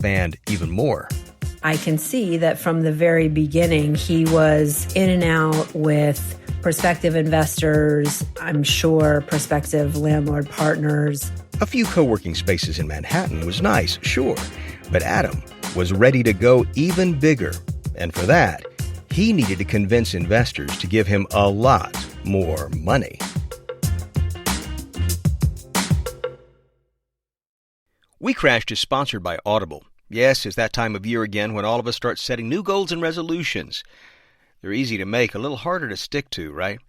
expand even more. I can see that from the very beginning, he was in and out with prospective investors, I'm sure prospective landlord partners. A few co-working spaces in Manhattan was nice, sure, but Adam was ready to go even bigger. And for that, he needed to convince investors to give him a lot more money. WeCrashed is sponsored by Audible. Yes, it's that time of year again when all of us start setting new goals and resolutions. They're easy to make, a little harder to stick to, right?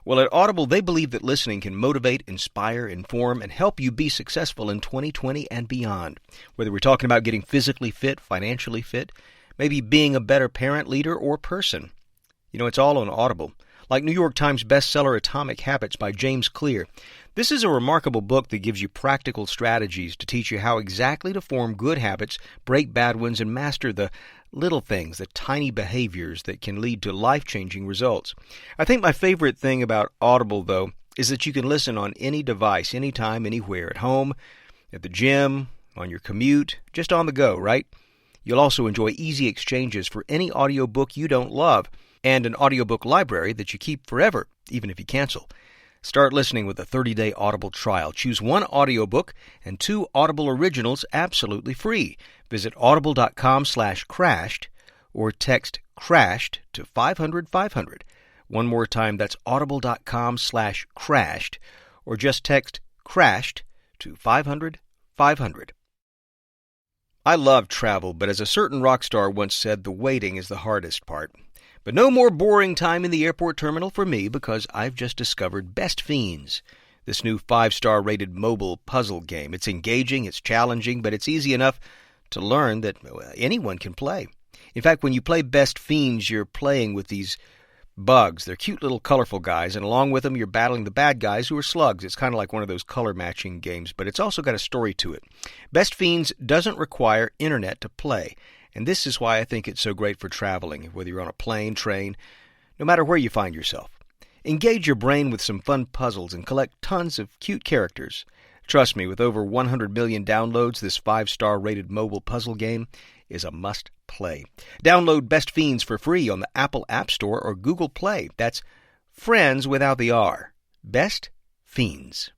Well, at Audible, they believe that listening can motivate, inspire, inform, and help you be successful in 2020 and beyond. Whether we're talking about getting physically fit, financially fit, maybe being a better parent, leader, or person. You know, it's all on Audible. Like New York Times bestseller Atomic Habits by James Clear. This is a remarkable book that gives you practical strategies to teach you how exactly to form good habits, break bad ones, and master the little things, the tiny behaviors that can lead to life-changing results. I think my favorite thing about Audible, though, is that you can listen on any device, anytime, anywhere, at home, at the gym, on your commute, just on the go, right? You'll also enjoy easy exchanges for any audiobook you don't love, and an audiobook library that you keep forever, even if you cancel. Start listening with a 30-day Audible trial. Choose one audiobook and 2 Audible originals absolutely free. Visit audible.com/crashed or text CRASHED to 500-500. One more time, that's audible.com/crashed or just text CRASHED to 500-500. I love travel, but as a certain rock star once said, the waiting is the hardest part. But no more boring time in the airport terminal for me because I've just discovered Best Fiends, this new 5-star rated mobile puzzle game. It's engaging, it's challenging, but it's easy enough to learn that anyone can play. In fact, when you play Best Fiends, you're playing with these bugs. They're cute little colorful guys, and along with them you're battling the bad guys who are slugs. It's kind of like one of those color matching games, but it's also got a story to it. Best Fiends doesn't require internet to play. And this is why I think it's so great for traveling, whether you're on a plane, train, no matter where you find yourself. Engage your brain with some fun puzzles and collect tons of cute characters. Trust me, with over 100 million downloads, this 5-star rated mobile puzzle game is a must-play. Download Best Fiends for free on the Apple App Store or Google Play. That's friends without the R. Best Fiends.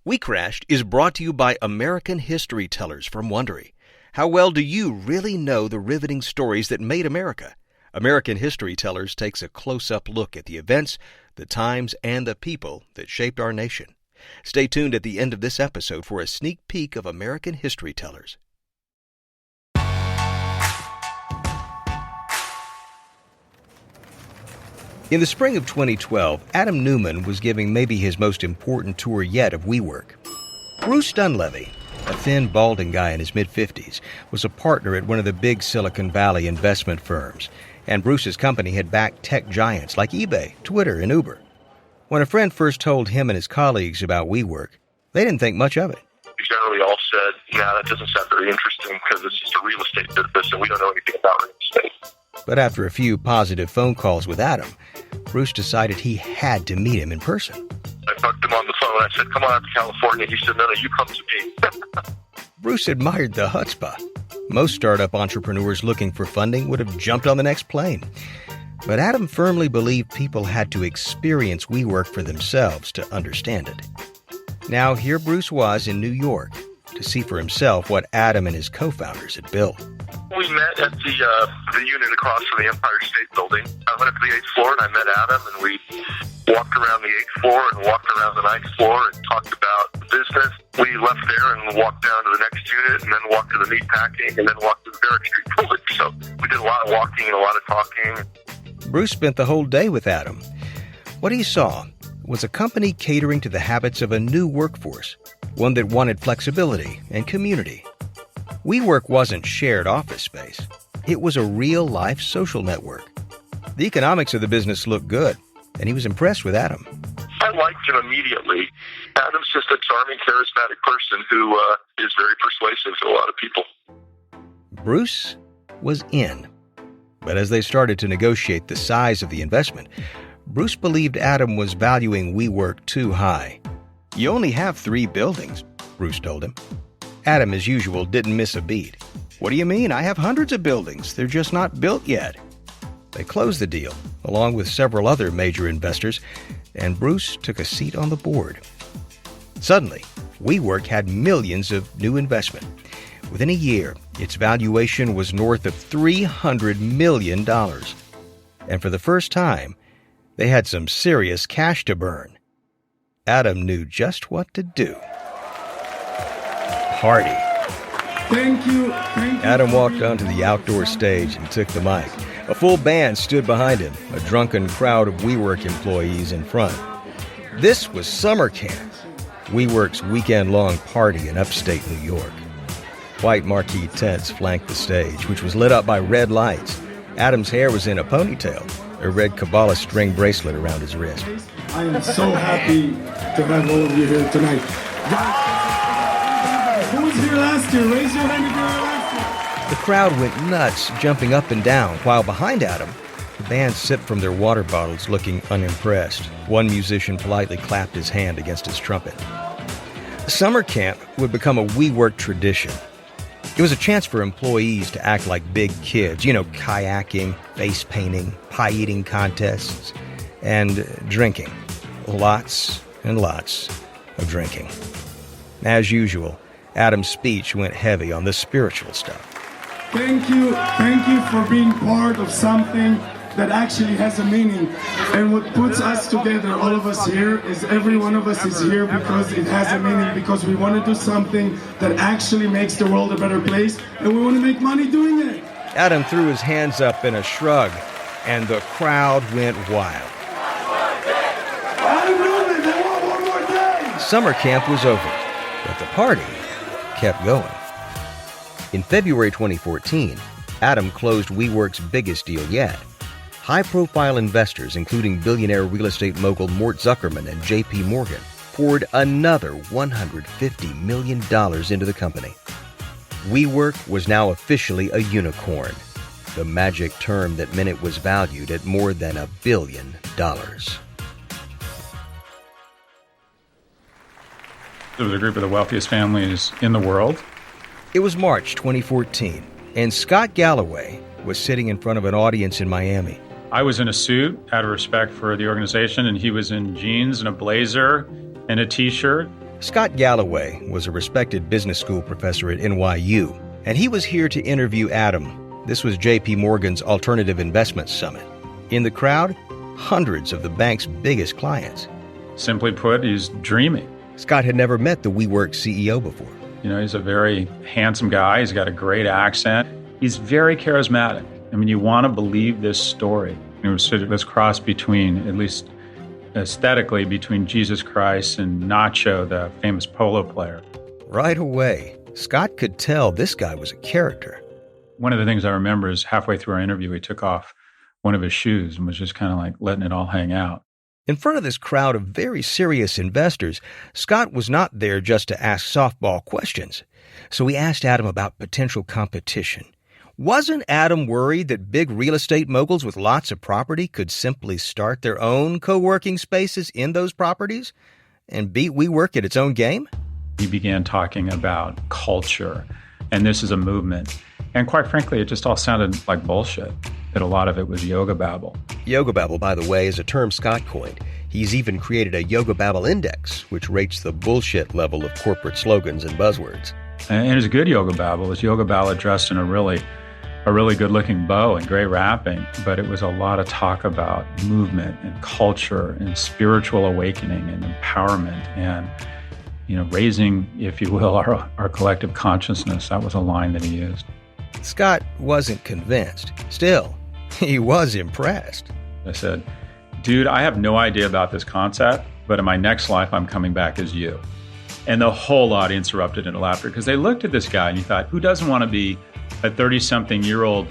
WeCrashed is brought to you by American History Tellers from Wondery. How well do you really know the riveting stories that made America? American History Tellers takes a close-up look at the events, the times, and the people that shaped our nation. Stay tuned at the end of this episode for a sneak peek of American History Tellers. In the spring of 2012, Adam Newman was giving maybe his most important tour yet of WeWork. Bruce Dunleavy, a thin, balding guy in his mid-50s, was a partner at one of the big Silicon Valley investment firms, and Bruce's company had backed tech giants like eBay, Twitter, and Uber. When a friend first told him and his colleagues about WeWork, they didn't think much of it. We generally all said, yeah, that doesn't sound very interesting because it's just a real estate business and we don't know anything about real estate. But after a few positive phone calls with Adam, Bruce decided he had to meet him in person. I talked to him on the phone. I said, come on out to California. He said, no, you come to me. Bruce admired the chutzpah. Most startup entrepreneurs looking for funding would have jumped on the next plane. But Adam firmly believed people had to experience WeWork for themselves to understand it. Now here Bruce was in New York to see for himself what Adam and his co-founders had built. We met at the unit across from the Empire State Building. I went up to the 8th floor and I met Adam, and we walked around the 8th floor and walked around the 9th floor and talked about the business. We left there and walked down to the next unit and then walked to the meatpacking and then walked to the Barrack Street Building. So we did a lot of walking and a lot of talking. Bruce spent the whole day with Adam. What he saw was a company catering to the habits of a new workforce, one that wanted flexibility and community. WeWork wasn't shared office space. It was a real-life social network. The economics of the business looked good, and he was impressed with Adam. I liked him immediately. Adam's just a charming, charismatic person who is very persuasive to a lot of people. Bruce was in. But as they started to negotiate the size of the investment, Bruce believed Adam was valuing WeWork too high. You only have 3 buildings, Bruce told him. Adam, as usual, didn't miss a beat. "What do you mean? I have hundreds of buildings. They're just not built yet." They closed the deal, along with several other major investors, and Bruce took a seat on the board. Suddenly, WeWork had millions of new investment. Within a year, its valuation was north of $300 million. And for the first time, they had some serious cash to burn. Adam knew just what to do. Party. Thank you. Adam walked onto the outdoor stage and took the mic. A full band stood behind him, a drunken crowd of WeWork employees in front. This was summer camp, WeWork's weekend-long party in upstate New York. White marquee tents flanked the stage, which was lit up by red lights. Adam's hair was in a ponytail, a red Kabbalah string bracelet around his wrist. I am so happy to have all of you here tonight. Who was here last year? Raise your hand if you were last year. The crowd went nuts, jumping up and down, while behind Adam, the band sipped from their water bottles, looking unimpressed. One musician politely clapped his hand against his trumpet. Summer camp would become a WeWork tradition. It was a chance for employees to act like big kids, kayaking, face painting, pie eating contests, and drinking. Lots and lots of drinking. As usual, Adam's speech went heavy on the spiritual stuff. Thank you for being part of something that actually has a meaning. And what puts us together, all of us here, is every one of us is here because it has a meaning, because we want to do something that actually makes the world a better place, and we want to make money doing it. Adam threw his hands up in a shrug, and the crowd went wild. Adam Newman, they want one more day! Summer camp was over, but the party kept going. In February 2014, Adam closed WeWork's biggest deal yet. High-profile investors, including billionaire real estate mogul Mort Zuckerman and J.P. Morgan, poured another $150 million into the company. WeWork was now officially a unicorn, the magic term that meant it was valued at more than $1 billion. It was a group of the wealthiest families in the world. It was March 2014, and Scott Galloway was sitting in front of an audience in Miami. I was in a suit out of respect for the organization, and he was in jeans and a blazer and a T-shirt. Scott Galloway was a respected business school professor at NYU, and he was here to interview Adam. This was J.P. Morgan's Alternative Investment Summit. In the crowd, hundreds of the bank's biggest clients. Simply put, he's dreaming. Scott had never met the WeWork CEO before. He's a very handsome guy. He's got a great accent. He's very charismatic. I mean, you want to believe this story. It was sort of this cross between, at least aesthetically, between Jesus Christ and Nacho, the famous polo player. Right away, Scott could tell this guy was a character. One of the things I remember is halfway through our interview, he took off one of his shoes and was just kind of like letting it all hang out. In front of this crowd of very serious investors, Scott was not there just to ask softball questions. So he asked Adam about potential competition. Wasn't Adam worried that big real estate moguls with lots of property could simply start their own co-working spaces in those properties and beat WeWork at its own game? He began talking about culture, and this is a movement. And quite frankly, it just all sounded like bullshit. That a lot of it was yoga babble. Yoga babble, by the way, is a term Scott coined. He's even created a yoga babble index, which rates the bullshit level of corporate slogans and buzzwords. And it's good yoga babble. It's yoga babble dressed in a really good-looking bow and great wrapping. But it was a lot of talk about movement and culture and spiritual awakening and empowerment and, raising, if you will, our collective consciousness. That was a line that he used. Scott wasn't convinced. Still, he was impressed. I said, dude, I have no idea about this concept, but in my next life, I'm coming back as you. And the whole audience erupted into laughter because they looked at this guy and you thought, who doesn't want to be a 30-something-year-old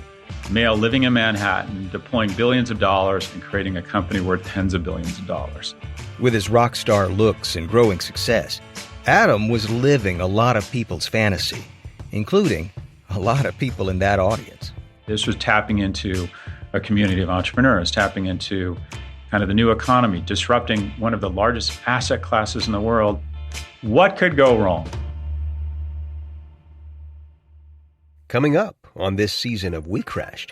male living in Manhattan, deploying billions of dollars and creating a company worth tens of billions of dollars? With his rock star looks and growing success, Adam was living a lot of people's fantasy, including a lot of people in that audience. This was tapping into a community of entrepreneurs, tapping into kind of the new economy, disrupting one of the largest asset classes in the world. What could go wrong? coming up on this season of WeCrashed.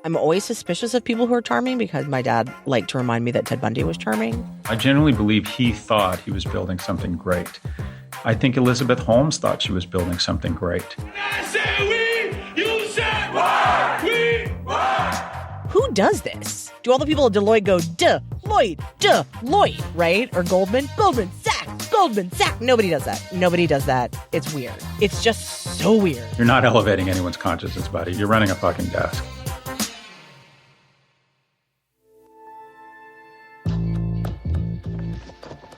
I'm always suspicious of people who are charming because my dad liked to remind me that Ted Bundy was charming. I genuinely believe he thought he was building something great. I think Elizabeth Holmes thought she was building something great. I say we, you say what? We what? Who does this? Do all the people at Deloitte go, Deloitte, right? Or Goldman Sachs. Nobody does that. Nobody does that. It's weird. It's just so weird. You're not elevating anyone's consciousness, buddy. You're running a fucking desk.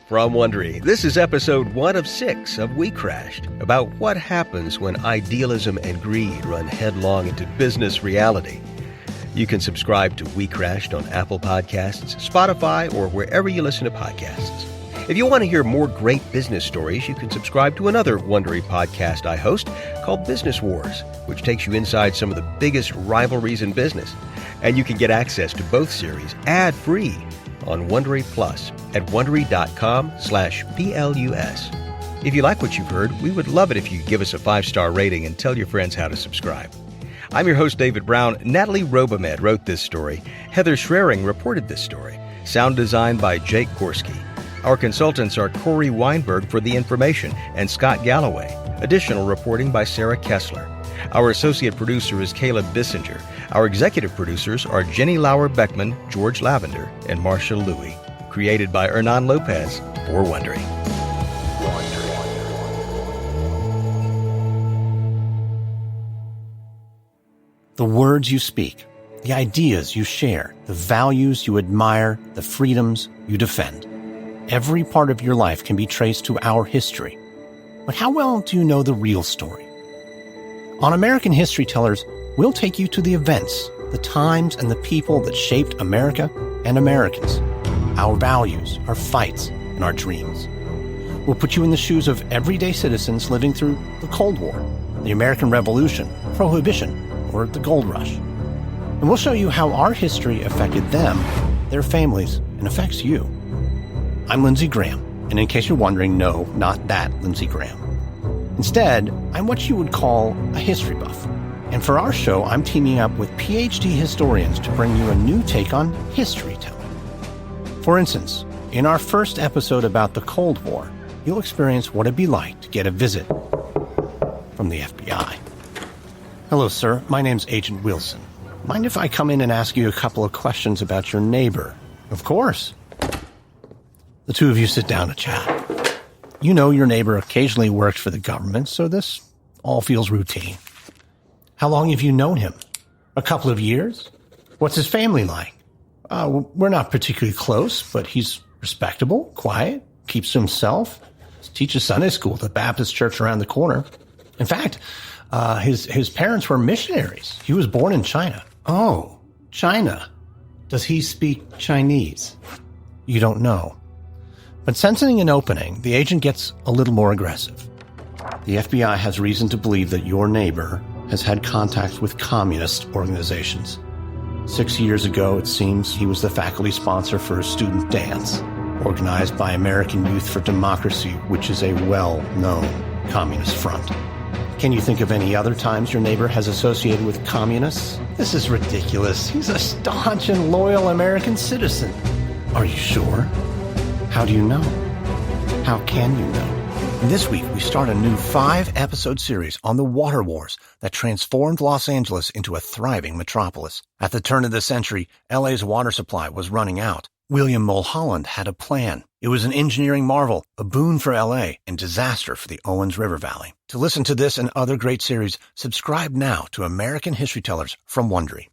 From Wondery, this is episode 1 of 6 of WeCrashed, about what happens when idealism and greed run headlong into business reality. You can subscribe to WeCrashed on Apple Podcasts, Spotify, or wherever you listen to podcasts. If you want to hear more great business stories, you can subscribe to another Wondery podcast I host called Business Wars, which takes you inside some of the biggest rivalries in business. And you can get access to both series ad-free on Wondery Plus at Wondery.com/PLUS. If you like what you've heard, we would love it if you give us a 5-star rating and tell your friends how to subscribe. I'm your host, David Brown. Natalie Robomed wrote this story. Heather Schrering reported this story. Sound design by Jake Gorski. Our consultants are Corey Weinberg for The Information and Scott Galloway. Additional reporting by Sarah Kessler. Our associate producer is Caleb Bissinger. Our executive producers are Jenny Lauer-Beckman, George Lavender, and Marcia Louie. Created by Hernan Lopez for Wondery. The words you speak, the ideas you share, the values you admire, the freedoms you defend. Every part of your life can be traced to our history. But how well do you know the real story? On American History Tellers, we'll take you to the events, the times, and the people that shaped America and Americans, our values, our fights, and our dreams. We'll put you in the shoes of everyday citizens living through the Cold War, the American Revolution, Prohibition, or the Gold Rush. And we'll show you how our history affected them, their families, and affects you. I'm Lindsey Graham, and in case you're wondering, no, not that Lindsey Graham. Instead, I'm what you would call a history buff. And for our show, I'm teaming up with PhD historians to bring you a new take on history telling. For instance, in our first episode about the Cold War, you'll experience what it'd be like to get a visit from the FBI. Hello, sir. My name's Agent Wilson. Mind if I come in and ask you a couple of questions about your neighbor? Of course. The two of you sit down to chat. You know your neighbor occasionally works for the government, so this all feels routine. How long have you known him? A couple of years? What's his family like? We're not particularly close, but he's respectable, quiet, keeps to himself, teaches Sunday school at the Baptist church around the corner. In fact, his parents were missionaries. He was born in China. Oh, China. Does he speak Chinese? You don't know. But sensing an opening, the agent gets a little more aggressive. The FBI has reason to believe that your neighbor has had contact with communist organizations. 6 years ago, it seems, he was the faculty sponsor for a student dance organized by American Youth for Democracy, which is a well-known communist front. Can you think of any other times your neighbor has associated with communists? This is ridiculous. He's a staunch and loyal American citizen. Are you sure? How do you know? How can you know? This week, we start a new 5-episode series on the water wars that transformed Los Angeles into a thriving metropolis. At the turn of the century, LA's water supply was running out. William Mulholland had a plan. It was an engineering marvel, a boon for LA, and disaster for the Owens River Valley. To listen to this and other great series, subscribe now to American History Tellers from Wondery.